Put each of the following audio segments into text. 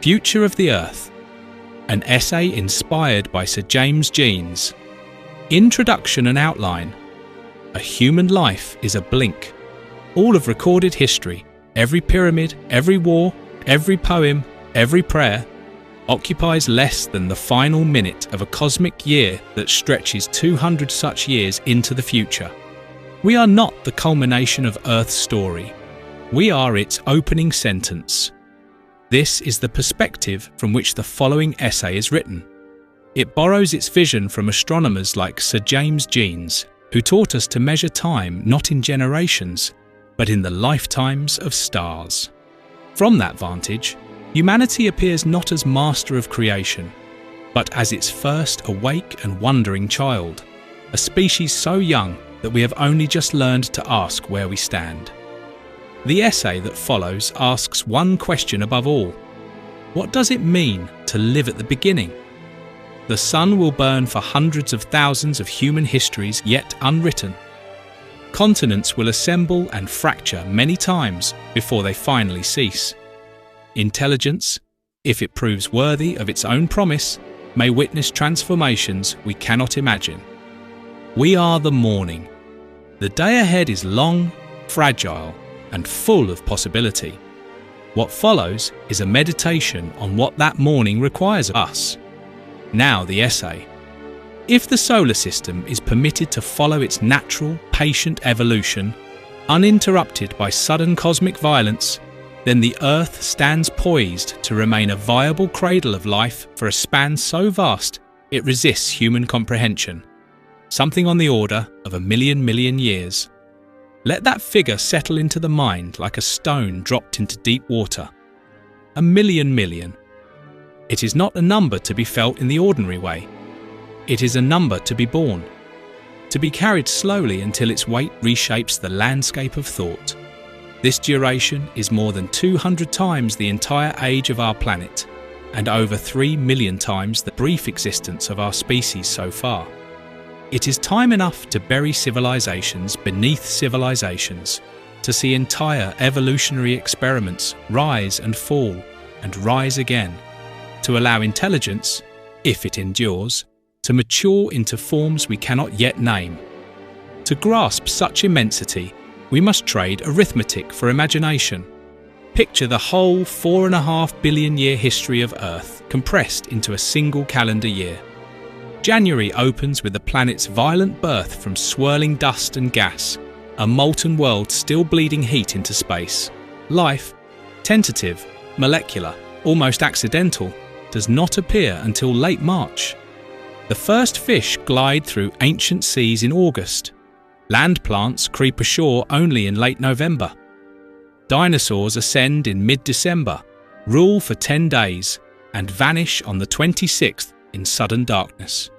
Future of the Earth, an essay inspired by Sir James Jeans. Introduction and outline. A human life is a blink. All of recorded history, every pyramid, every war, every poem, every prayer, occupies less than the final minute of a cosmic year that stretches 200 such years into the future. We are not the culmination of Earth's story. We are its opening sentence. This is the perspective from which the following essay is written. It borrows its vision from astronomers like Sir James Jeans, who taught us to measure time not in generations, but in the lifetimes of stars. From that vantage, humanity appears not as master of creation, but as its first awake and wondering child, a species so young that we have only just learned to ask where we stand. The essay that follows asks one question above all. What does it mean to live at the beginning? The sun will burn for hundreds of thousands of human histories yet unwritten. Continents will assemble and fracture many times before they finally cease. Intelligence, if it proves worthy of its own promise, may witness transformations we cannot imagine. We are the morning. The day ahead is long, fragile, and full of possibility. What follows is a meditation on what that morning requires of us. Now the essay. If the solar system is permitted to follow its natural, patient evolution, uninterrupted by sudden cosmic violence, then the Earth stands poised to remain a viable cradle of life for a span so vast it resists human comprehension, something on the order of 1,000,000 years. Let that figure settle into the mind like a stone dropped into deep water. 1,000,000,000. It is not a number to be felt in the ordinary way. It is a number to be born, to be carried slowly until its weight reshapes the landscape of thought. This duration is more than 200 times the entire age of our planet, and over 3 million times the brief existence of our species so far. It is time enough to bury civilizations beneath civilizations, to see entire evolutionary experiments rise and fall and rise again, to allow intelligence, if it endures, to mature into forms we cannot yet name. To grasp such immensity, we must trade arithmetic for imagination. Picture the whole 4.5 billion year history of Earth compressed into a single calendar year. January opens with the planet's violent birth from swirling dust and gas, a molten world still bleeding heat into space. Life, tentative, molecular, almost accidental, does not appear until late March. The first fish glide through ancient seas in August. Land plants creep ashore only in late November. Dinosaurs ascend in mid-December, rule for 10 days, and vanish on the 26th in sudden darkness.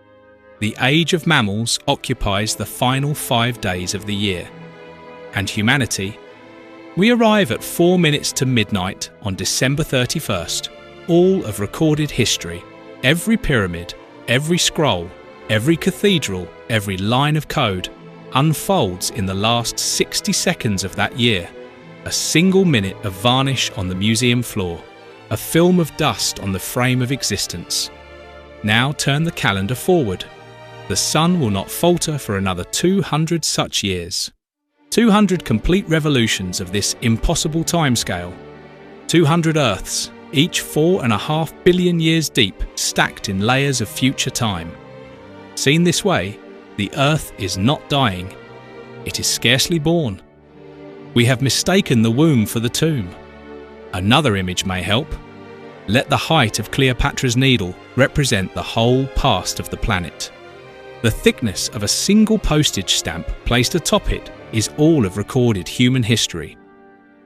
The age of mammals occupies the final 5 days of the year. And humanity? We arrive at 4 minutes to midnight on December 31st, all of recorded history, every pyramid, every scroll, every cathedral, every line of code, unfolds in the last 60 seconds of that year. A single minute of varnish on the museum floor, a film of dust on the frame of existence. Now turn the calendar forward. The sun will not falter for another 200 such years. 200 complete revolutions of this impossible timescale. 200 Earths, each 4.5 billion years deep, stacked in layers of future time. Seen this way, the Earth is not dying. It is scarcely born. We have mistaken the womb for the tomb. Another image may help. Let the height of Cleopatra's needle represent the whole past of the planet. The thickness of a single postage stamp placed atop it is all of recorded human history.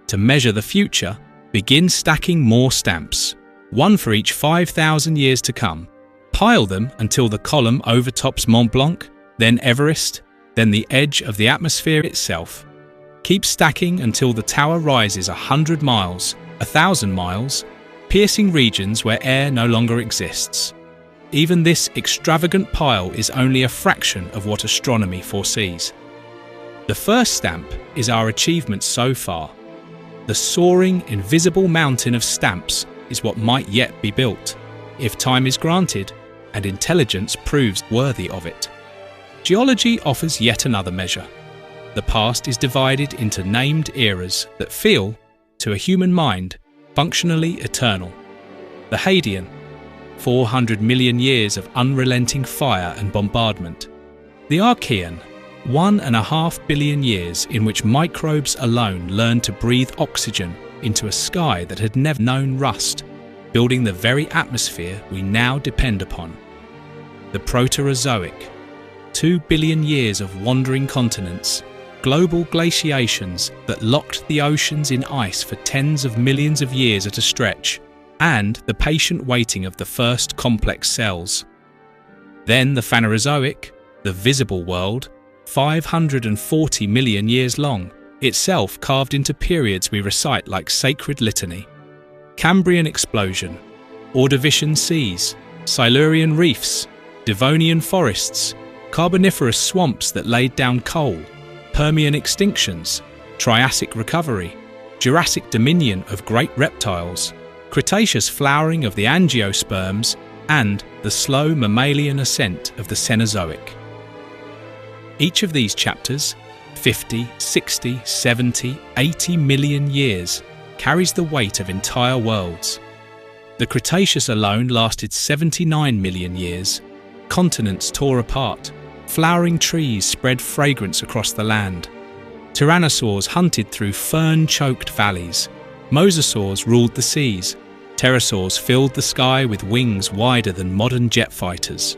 To measure the future, begin stacking more stamps, one for each 5,000 years to come. Pile them until the column overtops Mont Blanc, then Everest, then the edge of the atmosphere itself. Keep stacking until the tower rises 100 miles, 1,000 miles, piercing regions where air no longer exists. Even this extravagant pile is only a fraction of what astronomy foresees. The first stamp is our achievement so far. The soaring, invisible mountain of stamps is what might yet be built, if time is granted and intelligence proves worthy of it. Geology offers yet another measure. The past is divided into named eras that feel, to a human mind, functionally eternal. The Hadean, 400 million years of unrelenting fire and bombardment. The Archean, 1.5 billion years in which microbes alone learned to breathe oxygen into a sky that had never known rust, building the very atmosphere we now depend upon. The Proterozoic, 2 billion years of wandering continents, global glaciations that locked the oceans in ice for tens of millions of years at a stretch, and the patient waiting of the first complex cells. Then the Phanerozoic, the visible world, 540 million years long, itself carved into periods we recite like sacred litany. Cambrian explosion, Ordovician seas, Silurian reefs, Devonian forests, Carboniferous swamps that laid down coal, Permian extinctions, Triassic recovery, Jurassic dominion of great reptiles, Cretaceous flowering of the angiosperms, and the slow mammalian ascent of the Cenozoic. Each of these chapters, 50, 60, 70, 80 million years, carries the weight of entire worlds. The Cretaceous alone lasted 79 million years. Continents tore apart. Flowering trees spread fragrance across the land. Tyrannosaurs hunted through fern-choked valleys. Mosasaurs ruled the seas. Pterosaurs filled the sky with wings wider than modern jet fighters.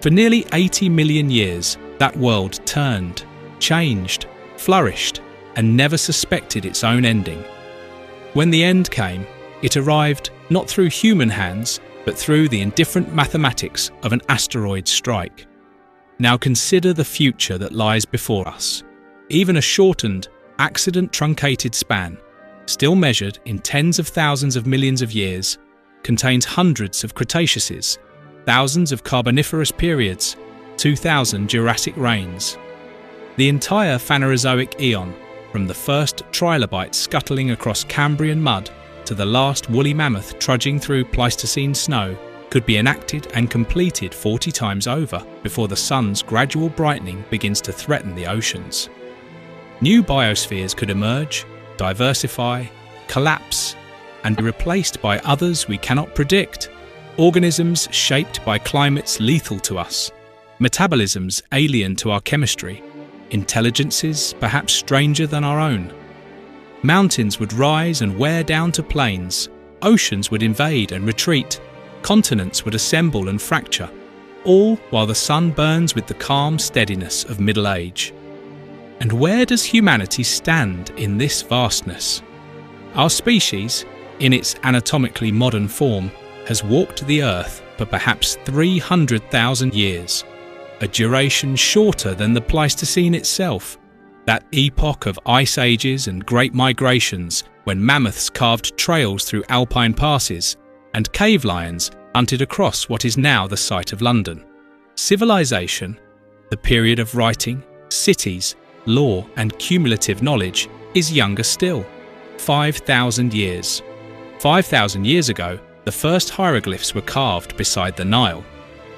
For nearly 80 million years, that world turned, changed, flourished, and never suspected its own ending. When the end came, it arrived not through human hands, but through the indifferent mathematics of an asteroid strike. Now consider the future that lies before us. Even a shortened, accident-truncated span, still measured in tens of thousands of millions of years, contains hundreds of Cretaceouses, thousands of Carboniferous periods, 2,000 Jurassic rains. The entire Phanerozoic eon, from the first trilobite scuttling across Cambrian mud to the last woolly mammoth trudging through Pleistocene snow, could be enacted and completed 40 times over before the sun's gradual brightening begins to threaten the oceans. New biospheres could emerge, diversify, collapse, and be replaced by others we cannot predict. Organisms shaped by climates lethal to us, metabolisms alien to our chemistry, intelligences perhaps stranger than our own. Mountains would rise and wear down to plains, oceans would invade and retreat, continents would assemble and fracture, all while the sun burns with the calm steadiness of middle age. And where does humanity stand in this vastness? Our species, in its anatomically modern form, has walked the earth for perhaps 300,000 years, a duration shorter than the Pleistocene itself, that epoch of ice ages and great migrations when mammoths carved trails through alpine passes and cave lions hunted across what is now the site of London. Civilization, the period of writing, cities, law and cumulative knowledge, is younger still, 5,000 years. 5,000 years ago, the first hieroglyphs were carved beside the Nile.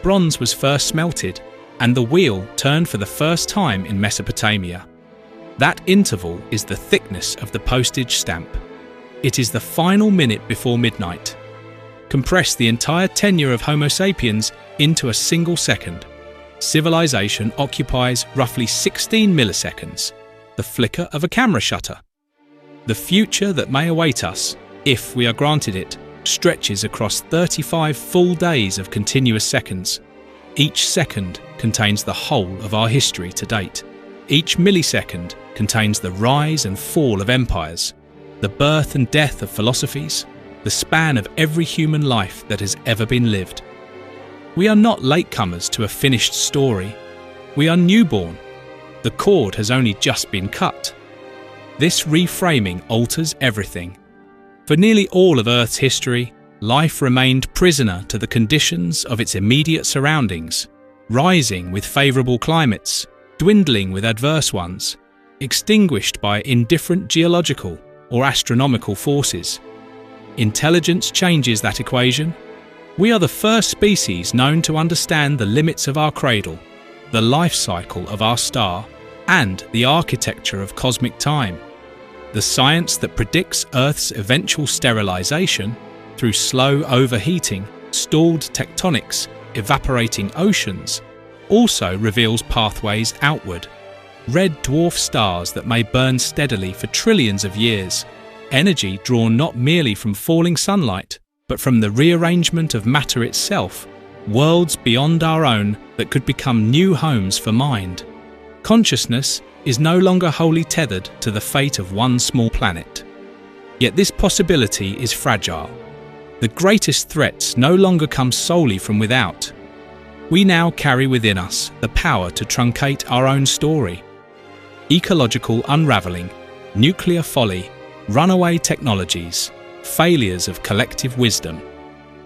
Bronze was first smelted, and the wheel turned for the first time in Mesopotamia. That interval is the thickness of the postage stamp. It is the final minute before midnight. Compress the entire tenure of Homo sapiens into a single second. Civilization occupies roughly 16 milliseconds, the flicker of a camera shutter. The future that may await us, if we are granted it, stretches across 35 full days of continuous seconds. Each second contains the whole of our history to date. Each millisecond contains the rise and fall of empires, the birth and death of philosophies, the span of every human life that has ever been lived. We are not latecomers to a finished story. We are newborn. The cord has only just been cut. This reframing alters everything. For nearly all of Earth's history, life remained prisoner to the conditions of its immediate surroundings, rising with favourable climates, dwindling with adverse ones, extinguished by indifferent geological or astronomical forces. Intelligence changes that equation. We are the first species known to understand the limits of our cradle, the life cycle of our star, and the architecture of cosmic time. The science that predicts Earth's eventual sterilization through slow overheating, stalled tectonics, evaporating oceans, also reveals pathways outward. Red dwarf stars that may burn steadily for trillions of years, energy drawn not merely from falling sunlight, but from the rearrangement of matter itself, worlds beyond our own that could become new homes for mind. Consciousness is no longer wholly tethered to the fate of one small planet. Yet this possibility is fragile. The greatest threats no longer come solely from without. We now carry within us the power to truncate our own story. Ecological unravelling, nuclear folly, runaway technologies, failures of collective wisdom.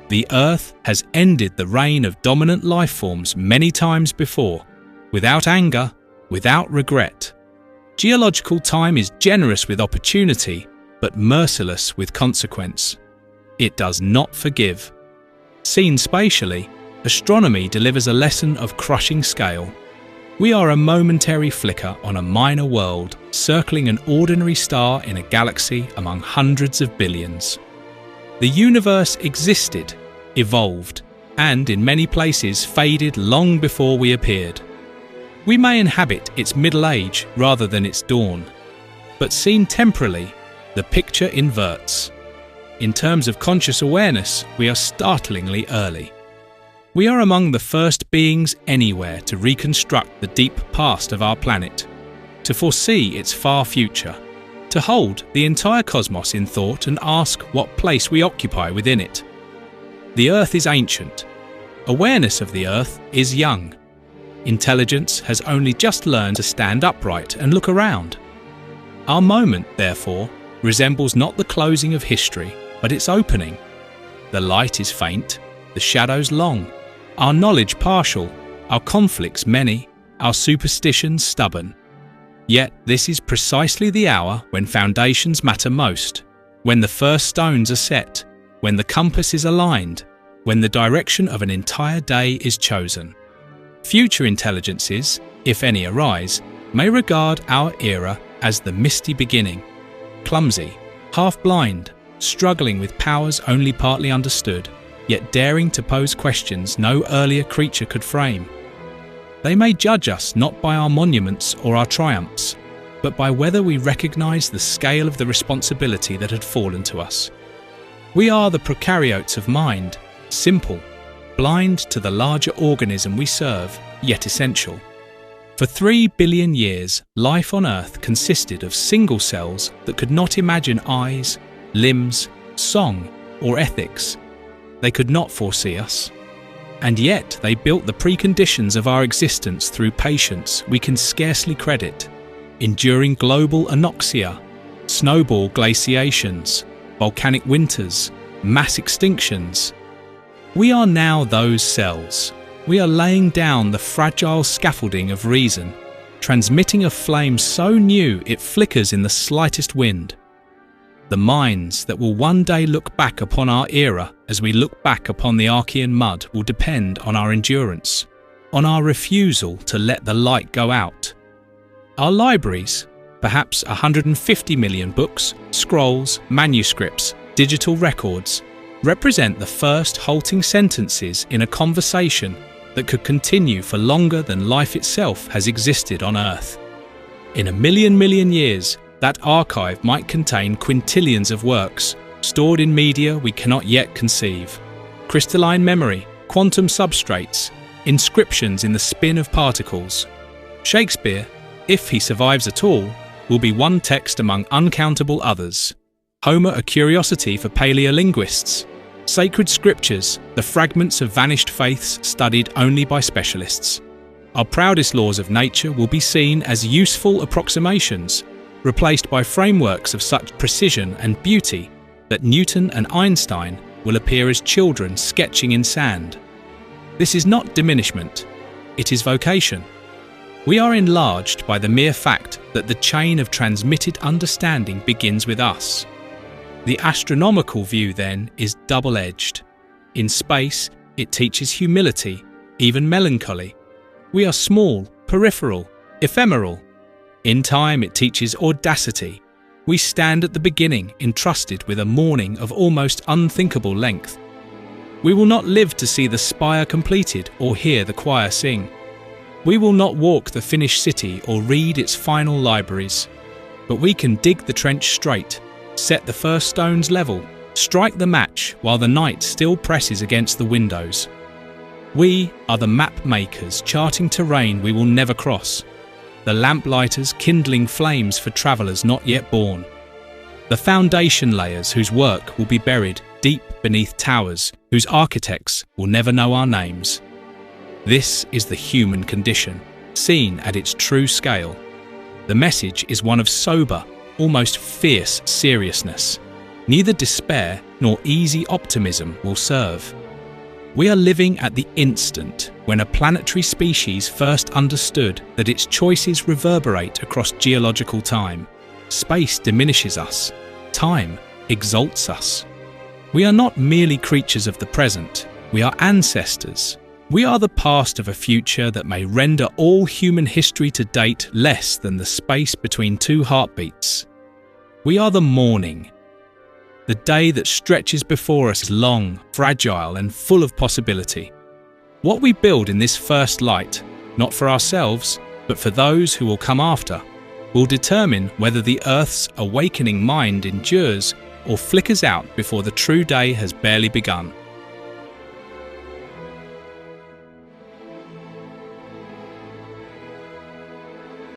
The Earth has ended the reign of dominant life forms many times before, without anger, without regret. Geological time is generous with opportunity, but merciless with consequence. It does not forgive. Seen spatially, astronomy delivers a lesson of crushing scale. We are a momentary flicker on a minor world, circling an ordinary star in a galaxy among hundreds of billions. The universe existed, evolved, and in many places faded long before we appeared. We may inhabit its middle age rather than its dawn, but seen temporally, the picture inverts. In terms of conscious awareness, we are startlingly early. We are among the first beings anywhere to reconstruct the deep past of our planet, to foresee its far future, to hold the entire cosmos in thought and ask what place we occupy within it. The Earth is ancient. Awareness of the Earth is young. Intelligence has only just learned to stand upright and look around. Our moment, therefore, resembles not the closing of history, but its opening. The light is faint, the shadows long, our knowledge partial, our conflicts many, our superstitions stubborn. Yet this is precisely the hour when foundations matter most, when the first stones are set, when the compass is aligned, when the direction of an entire day is chosen. Future intelligences, if any arise, may regard our era as the misty beginning, clumsy, half-blind, struggling with powers only partly understood, yet daring to pose questions no earlier creature could frame. They may judge us not by our monuments or our triumphs, but by whether we recognise the scale of the responsibility that had fallen to us. We are the prokaryotes of mind, simple, blind to the larger organism we serve, yet essential. For 3 billion years, life on Earth consisted of single cells that could not imagine eyes, limbs, song, or ethics. They could not foresee us. And yet they built the preconditions of our existence through patience we can scarcely credit, enduring global anoxia, snowball glaciations, volcanic winters, mass extinctions. We are now those cells. We are laying down the fragile scaffolding of reason, transmitting a flame so new it flickers in the slightest wind. The minds that will one day look back upon our era as we look back upon the Archean mud will depend on our endurance, on our refusal to let the light go out. Our libraries, perhaps 150 million books, scrolls, manuscripts, digital records, represent the first halting sentences in a conversation that could continue for longer than life itself has existed on Earth. In a million years, that archive might contain quintillions of works, stored in media we cannot yet conceive. Crystalline memory, quantum substrates, inscriptions in the spin of particles. Shakespeare, if he survives at all, will be one text among uncountable others. Homer a curiosity for paleolinguists. Sacred scriptures, the fragments of vanished faiths studied only by specialists. Our proudest laws of nature will be seen as useful approximations, replaced by frameworks of such precision and beauty that Newton and Einstein will appear as children sketching in sand. This is not diminishment, it is vocation. We are enlarged by the mere fact that the chain of transmitted understanding begins with us. The astronomical view, then, is double-edged. In space, it teaches humility, even melancholy. We are small, peripheral, ephemeral. In time, it teaches audacity. We stand at the beginning, entrusted with a morning of almost unthinkable length. We will not live to see the spire completed or hear the choir sing. We will not walk the finished city or read its final libraries. But we can dig the trench straight, set the first stones level, strike the match while the night still presses against the windows. We are the map makers charting terrain we will never cross, the lamplighters kindling flames for travellers not yet born, the foundation layers whose work will be buried deep beneath towers whose architects will never know our names. This is the human condition, seen at its true scale. The message is one of sober, almost fierce seriousness. Neither despair nor easy optimism will serve. We are living at the instant when a planetary species first understood that its choices reverberate across geological time. Space diminishes us. Time exalts us. We are not merely creatures of the present. We are ancestors. We are the past of a future that may render all human history to date less than the space between two heartbeats. We are the morning. The day that stretches before us is long, fragile, and full of possibility. What we build in this first light, not for ourselves, but for those who will come after, will determine whether the Earth's awakening mind endures or flickers out before the true day has barely begun.